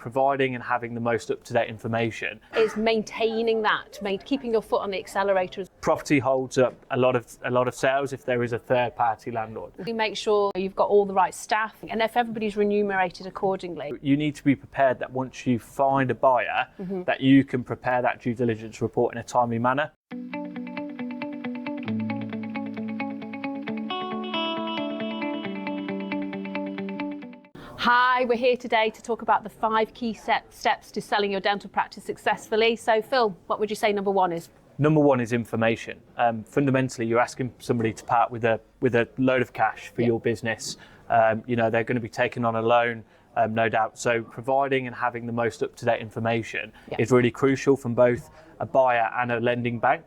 providing and having the most up-to-date information. Is maintaining that, keeping your foot on the accelerator. Property holds up a lot of sales if there is a third-party landlord. You make sure you've got all the right staff, and if everybody's remunerated accordingly. You need to be prepared that once you find a buyer, that you can prepare that due diligence report in a timely manner. Hi, we're here today to talk about the 5 key steps to selling your dental practice successfully. So Phil, what would you say number 1 is? Number 1 is information. Fundamentally, you're asking somebody to part with a load of cash for your business. They're going to be taking on a loan, no doubt. So providing and having the most up-to-date information is really crucial from both a buyer and a lending bank.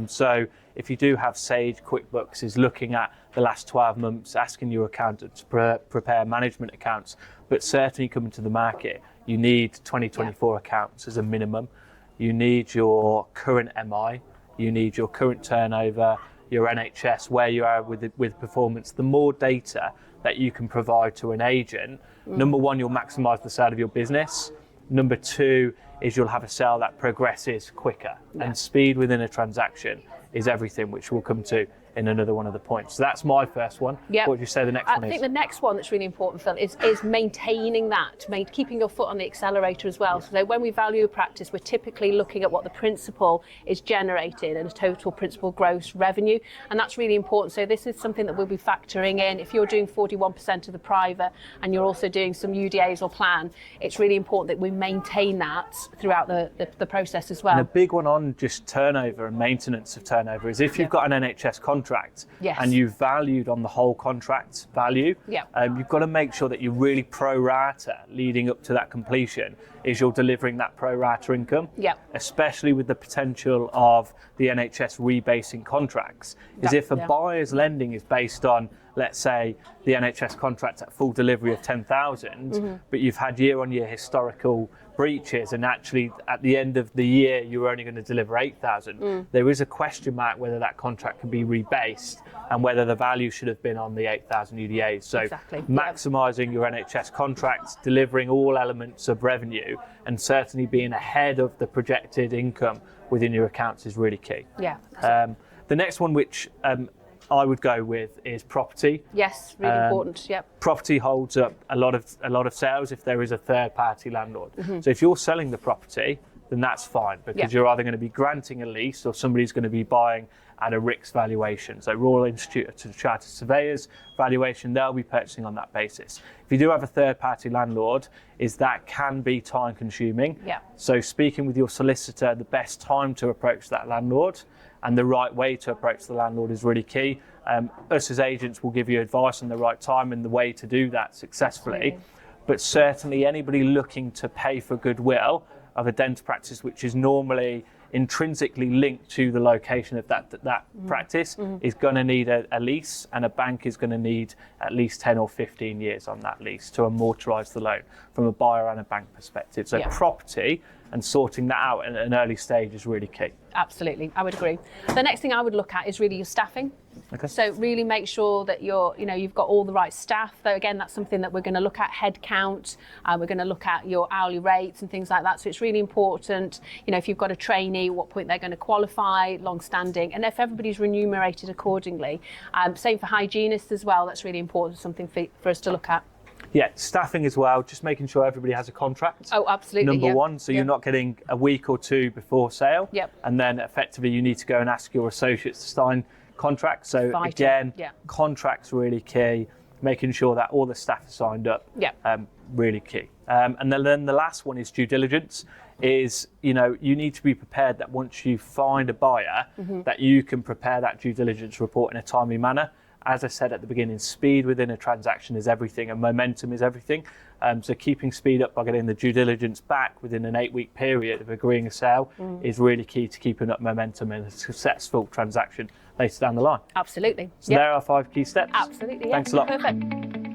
So if you do have Sage QuickBooks is looking at the last 12 months, asking your accountant to prepare management accounts, but certainly coming to the market, you need 2024 accounts as a minimum. You need your current MI, you need your current turnover, your NHS, where you are with performance. The more data that you can provide to an agent, number 1, you'll maximise the sale of your business. Number 2 is you'll have a sale that progresses quicker, and speed within a transaction is everything, which we'll come to in another one of the points. So that's my first one. What would you say the next one is? I think the next one that's really important, Phil, is maintaining that, keeping your foot on the accelerator as well. So when we value a practice, we're typically looking at what the principal is generated and the total principal gross revenue, and that's really important. So this is something that we'll be factoring in. If you're doing 41% of the private and you're also doing some UDAs or plan, it's really important that we maintain that throughout the process as well. And a big one on just turnover and maintenance of turnover is if you've got an NHS contract and you've valued on the whole contract value, you've got to make sure that you're really pro rata leading up to that completion, is you're delivering that pro rata income, especially with the potential of the NHS rebasing contracts. Is if a buyer's lending is based on, let's say, the NHS contract at full delivery of 10,000, but you've had year-on-year historical breaches, and actually at the end of the year you're only going to deliver 8,000. There is a question mark whether that contract can be rebased and whether the value should have been on the 8,000 UDAs. So maximising your NHS contracts, delivering all elements of revenue, and certainly being ahead of the projected income within your accounts is really key. The next one, which I would go with, is property. Yes, really important. Property holds up a lot of sales if there is a third-party landlord. So if you're selling the property, then that's fine, because you're either going to be granting a lease or somebody's going to be buying at a RICS valuation. So Royal Institute of Chartered Surveyors valuation, they'll be purchasing on that basis. If you do have a third-party landlord, that can be time-consuming. So speaking with your solicitor, the best time to approach that landlord and the right way to approach the landlord is really key. Us as agents will give you advice on the right time and the way to do that successfully. But certainly anybody looking to pay for goodwill of a dental practice, which is normally intrinsically linked to the location of that practice, is going to need a lease, and a bank is going to need at least 10 or 15 years on that lease to amortise the loan from a buyer and a bank perspective. So property and sorting that out at an early stage is really key. Absolutely, I would agree. The next thing I would look at is really your staffing. So really make sure that you've got all the right staff. Though again, that's something that we're going to look at, head count. We're going to look at your hourly rates and things like that. So it's really important, if you've got a trainee, what point they're going to qualify, long-standing, and if everybody's remunerated accordingly. Same for hygienists as well. That's really important, something for us to look at. Staffing as well, just making sure everybody has a contract. Oh, absolutely. Number 1, so you're not getting a week or 2 before sale. And then effectively you need to go and ask your associates to sign contracts. So again, contracts really key, making sure that all the staff are signed up, really key. And then the last one is due diligence. You need to be prepared that once you find a buyer, that you can prepare that due diligence report in a timely manner. As I said at the beginning, speed within a transaction is everything, and momentum is everything. So keeping speed up by getting the due diligence back within an 8-week period of agreeing a sale is really key to keeping up momentum in a successful transaction later down the line. Absolutely. So there are 5 key steps. Absolutely. Thanks a lot. Perfect.